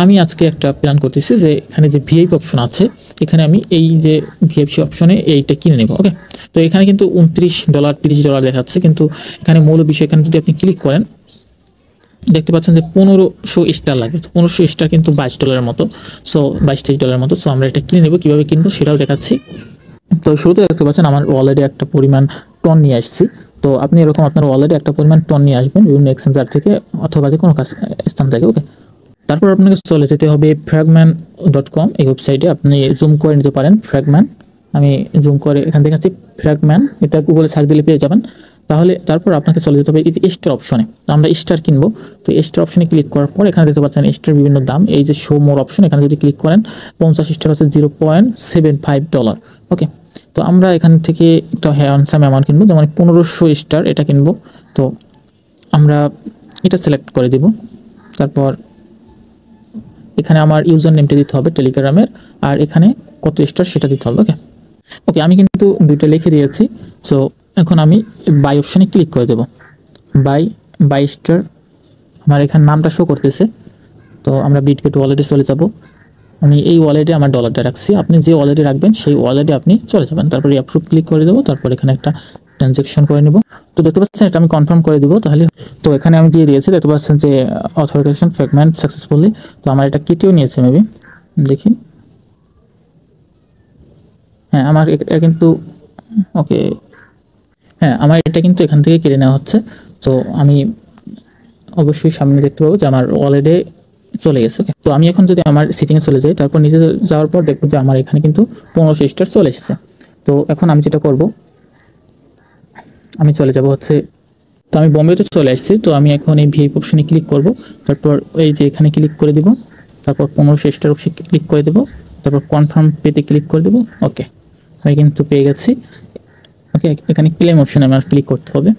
আমি আজকে একটা প্ল্যান করতেছি যে এখানে যে ভিআইপি অপশন আছে, এখানে আমি এই যে ভিআইপি অপশনে এইটা কিনে নেব। ওকে, তো এখানে কিন্তু $29 $30 দেখাচ্ছে, কিন্তু এখানে মূল বিষয়, এখানে যদি আপনি ক্লিক করেন দেখতে পাচ্ছেন যে 1500 স্টার লাগবে। 1500 স্টার কিন্তু $22 মতো, সো $22-23 মতো। সো আমরা এটা কিনে নেব, কীভাবে কিনবো সেটাও দেখাচ্ছি। তো শুরুতে দেখতে পাচ্ছেন আমার ওয়ালেটে একটা পরিমাণ টন নিয়ে আসছি। তো আপনি এরকম আপনার ওয়ালেটে একটা পরিমাণ টন নিয়ে আসবেন বিভিন্ন এক্সচেঞ্জার থেকে অথবা যে কোনো স্থান থেকে। ওকে, তারপর আপনাকে চলে যেতে হবে fragman.com, এই ওয়েবসাইটে আপনি জুম করে নিতে পারেন ফ্র্যাগম্যান। আমি জুম করে এখান দেখাচ্ছি ফ্র্যাগম্যান, এটা গুগলে সার্চ দিলে পেয়ে যাবেন। তারপর আপনাকে চলে যেতে হবে এই যে স্টার অপশনে। তো আমরা স্টার কিনবো, তো স্টার অপশনে ক্লিক করার পর এখানে দেখতে পাচ্ছেন স্টার বিভিন্ন দাম, এই যে শো মোর অপশন, এখানে যদি ক্লিক করেন 50 স্টার হচ্ছে $0.75। ওকে, তো আমরা এখান থেকে একটা হ্যান্ডসাম অ্যামাউন্ট কিনবো, যেমন 1500 স্টার এটা কিনবো। তো আমরা এটা সিলেক্ট করে দিব। তারপর এখানে আমার ইউজার নেমটা দিতে হবে টেলিগ্রামের, আর এখানে কত স্টার সেটা দিতে হবে। ওকে ওকে, আমি কিন্তু দুইটা লিখে দিয়েছি। সো এখন আমি বাই অপশানে ক্লিক করে দেব। বাই স্টার, আমার এখানে নামটা শো করতেছে। তো আমরা বিটগেট ওয়ালেটে চলে যাব। আমি এই ওয়ালেটে আমার ডলারটা রাখছি, আপনি যে ওয়ালেটে রাখবেন সেই ওয়ালেটে আপনি চলে যাবেন। তারপরে অ্যাপ্রুভ ক্লিক করে দেবো। তারপর এখানে একটা ট্রানজ্যাকশন করে নেব। তো দেখতে পাচ্ছেন এটা আমি কনফার্ম করে দিব। তাহলে তো এখানে আমি দিয়ে দিয়েছি, দেখতে পাচ্ছেন যে অথরাইজেশন ফ্র্যাগমেন্ট সাকসেসফুলি। তো আমার এটা কেটেও নিয়েছে মেবি, দেখি। হ্যাঁ, আমার এটা কিন্তু ওকে, হ্যাঁ আমার এটা কিন্তু এখান থেকে কেটে নেওয়া হচ্ছে। তো আমি অবশ্যই সামনে দেখতে পাবো যে আমার ওয়ালেটে চলে গেছে। তো আমি এখন যদি আমার সিটিংয়ে চলে যাই, তারপর নিচে যাওয়ার পর দেখবো যে আমার এখানে কিন্তু 1500 স্টার চলে এসেছে। তো এখন আমি যেটা করব, আমি চলে যাব হচ্ছে, তো আমি বোম্বেতে চলে আসছি। তো আমি এখন এই ভিআইপি অপশনে ক্লিক করব। তারপর এই যে এখানে ক্লিক করে দিব। তারপর 1500 স্টার অপশনে ক্লিক করে দেবো। তারপর কনফার্ম পেতে ক্লিক করে দেবো। ওকে, আমি কিন্তু পেয়ে গেছি। ওকে, এখানে ক্লেম অপশনে আমার ক্লিক করতে হবে।